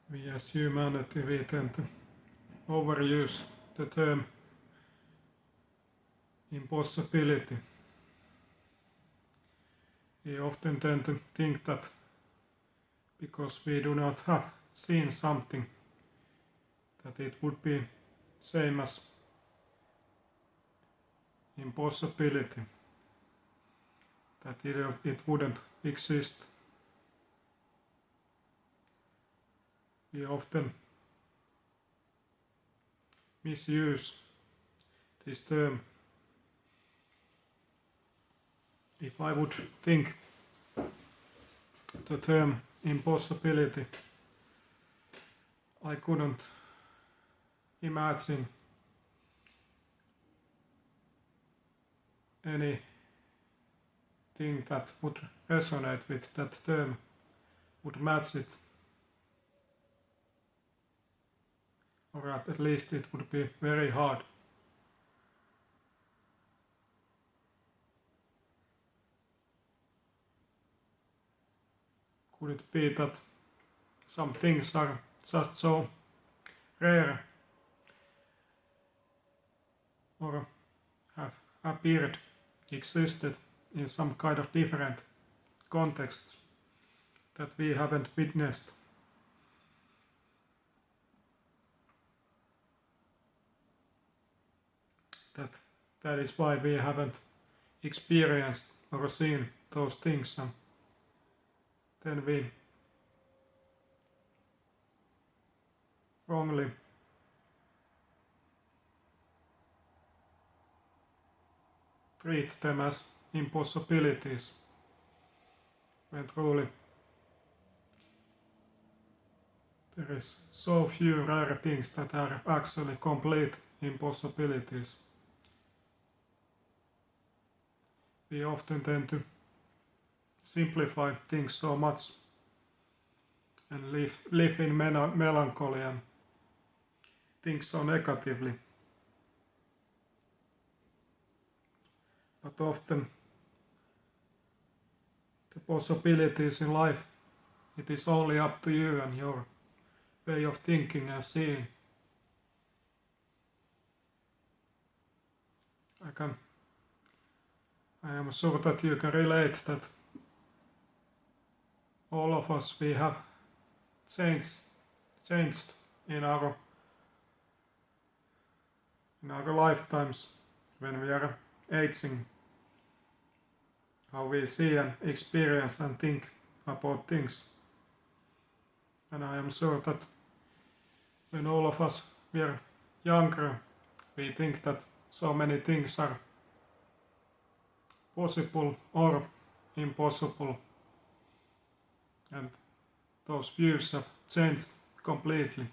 We as humanity, we tend to overuse the term impossibility. We often tend to think that because we do not have seen something, that it would be same as impossibility, that it wouldn't exist. We often misuse this term. If I would think the term impossibility, I couldn't imagine anything that would resonate with that term, would match it, or at least it would be very hard. Could it be that some things are just so rare or have appeared, existed in some kind of different contexts that we haven't witnessed? That is why we haven't experienced or seen those things, and then we wrongly treat them as impossibilities, when truly there is so few rare things that are actually complete impossibilities. We often tend to simplify things so much and live in melancholy and think so negatively. But often the possibilities in life, it is only up to you and your way of thinking and seeing. I am sure that you can relate that all of us, we have changed in our lifetimes when we are aging, how we see and experience and think about things. And I am sure that when all of us were younger, we think that so many things are possible or impossible, and those views have changed completely.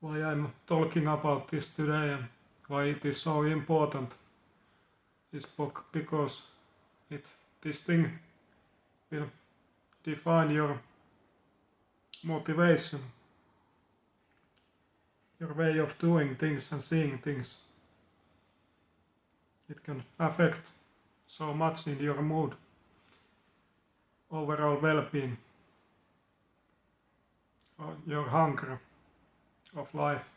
Why I'm talking about this today and why it is so important is because this thing will define your motivation, your way of doing things and seeing things. It can affect so much in your mood, overall well-being, or your hunger of life.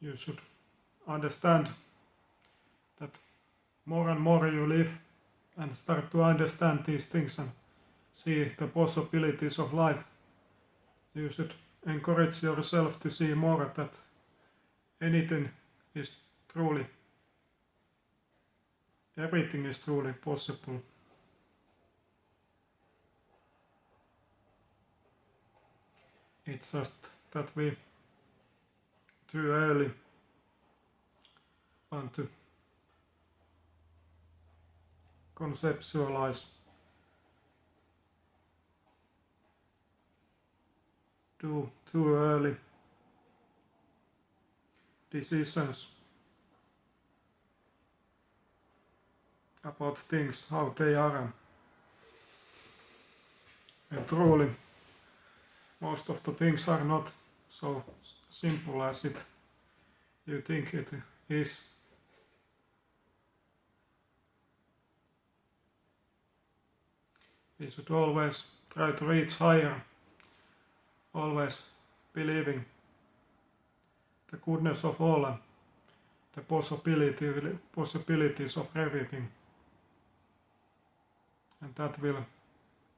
You should understand that more and more you live and start to understand these things and see the possibilities of life, you should encourage yourself to see more that everything is truly possible. It's just that we too early want to conceptualize, do too early decisions about things, how they are, and truly most of the things are not so simple as you think is we should always try to reach higher, always believing the goodness of all and the possibilities of everything. And that will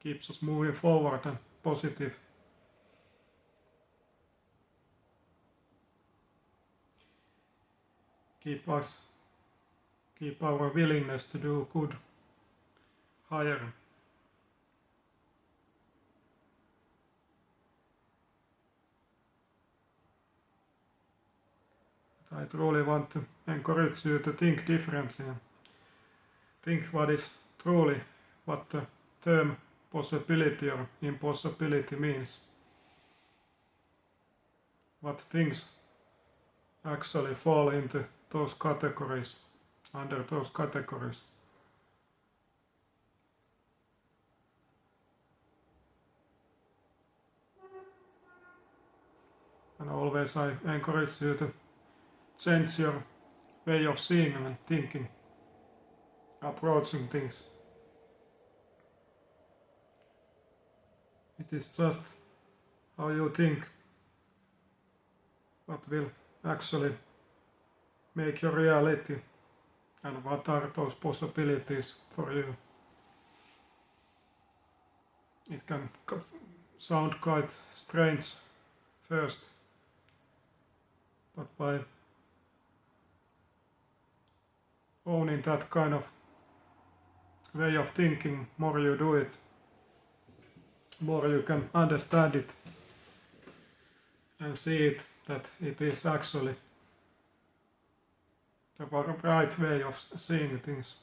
keep us moving forward and positive. Keep our willingness to do good higher. I truly want to encourage you to think differently and think what is truly what the term possibility or impossibility means. What things actually fall into those categories, under those categories. And always I encourage you to change your way of seeing and thinking, approaching things. It is just how you think what will actually make your reality and what are those possibilities for you. It can sound quite strange first, but by owning that kind of way of thinking, more you do it, more you can understand it and see it that it is actually the right way of seeing things.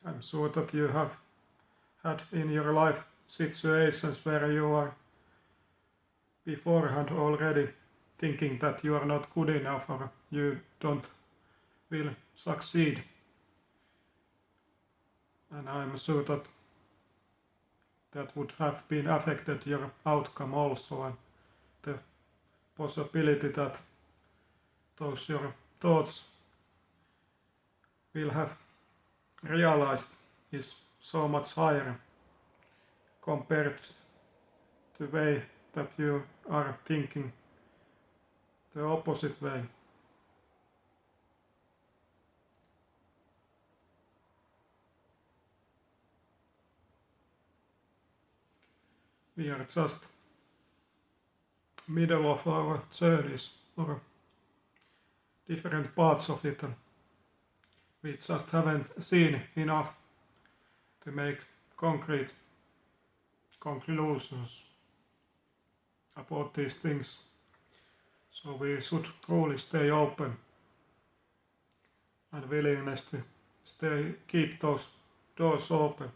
I'm sure that you have had in your life situations where you are beforehand already thinking that you are not good enough or you don't will succeed. And I'm sure that that would have been affected your outcome also, and the possibility that those your thoughts will have realized is so much higher compared to the way that you are thinking the opposite way. We are just middle of our journeys or different parts of it, and we just haven't seen enough to make concrete conclusions about these things. So we should truly stay open and willingness to keep those doors open.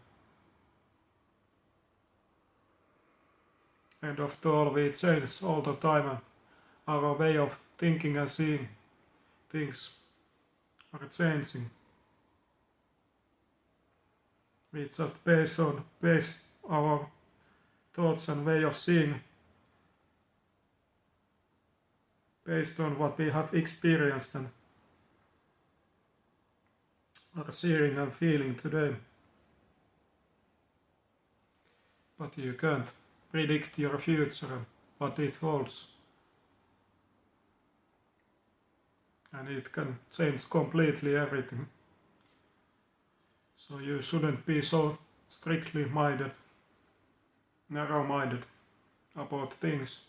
And after all, we change all the time, and our way of thinking and seeing things are changing. We just base our thoughts and way of seeing based on what we have experienced and are seeing and feeling today. But you can't predict your future and what it holds. And it can change completely everything. So you shouldn't be so strictly minded, narrow-minded about things.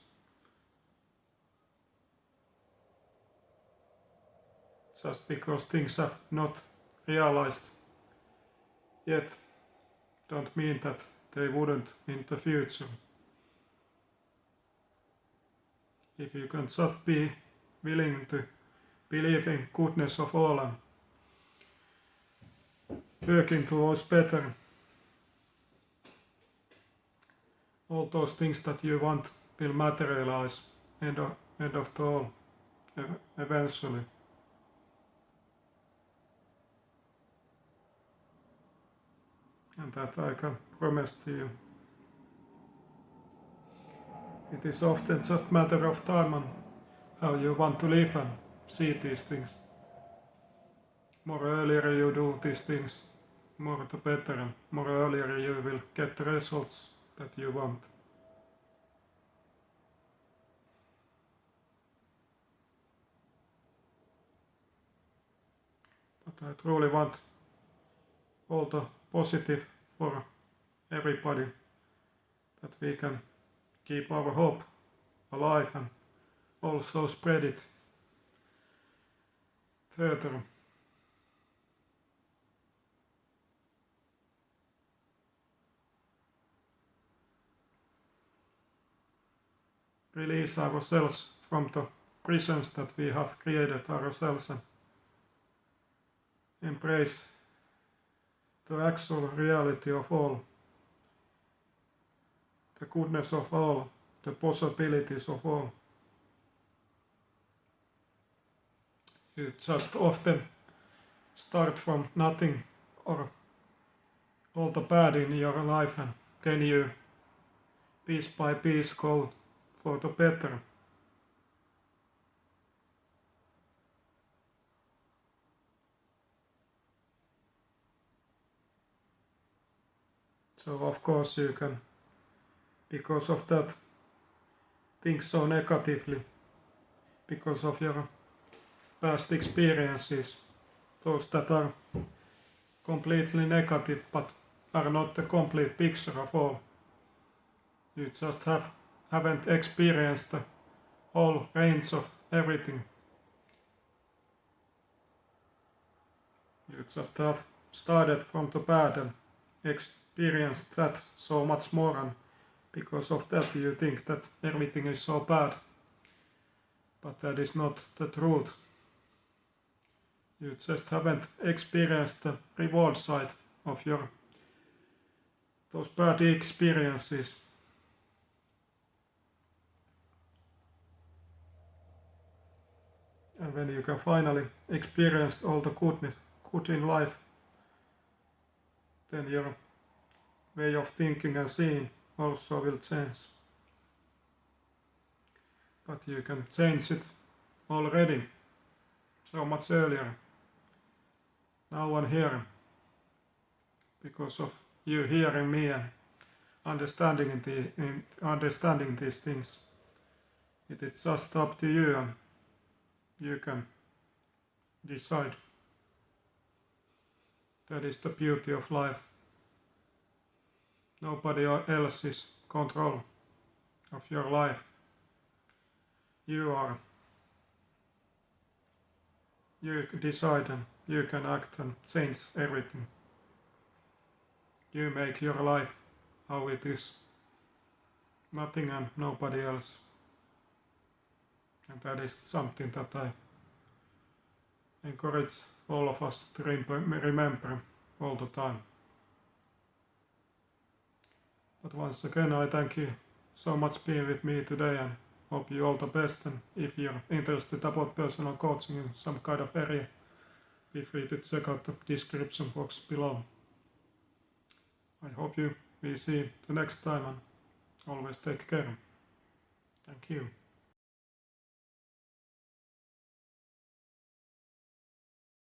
Just because things have not realized yet, don't mean that they wouldn't in the future. If you can just be willing to believe in goodness of all and working towards better, all those things that you want will materialize end of the all eventually. And that I can promise to you. It is often just matter of time and how you want to live and see these things. More earlier you do these things, more the better, and more earlier you will get the results that you want. But I truly want all the positive for everybody, that we can keep our hope alive and also spread it further. Release ourselves from the prisons that we have created ourselves and embrace the actual reality of all, the goodness of all, the possibilities of all. You just often start from nothing or all the bad in your life, and then you piece by piece go for the better. So of course you can, because of that, think so negatively, because of your past experiences, those that are completely negative but are not the complete picture of all. You just haven't experienced the whole range of everything. You just have started from the bad and experienced that so much more, and because of that you think that everything is so bad. But that is not the truth. You just haven't experienced the reward side of those bad experiences. And when you can finally experience all the good in life, then your way of thinking and seeing also will change. But you can change it already, so much earlier, now and here, because of you hearing me and understanding these things. It is just up to you, and you can decide. That is the beauty of life. Nobody else is control of your life. You are. You decide and you can act and change everything. You make your life how it is. Nothing and nobody else. And that is something that I encourage all of us to remember all the time. But once again, I thank you so much being with me today, and hope you all the best. And if you're interested about personal coaching in some kind of area, be free to check out the description box below. I hope we see the next time, and always take care. Thank you.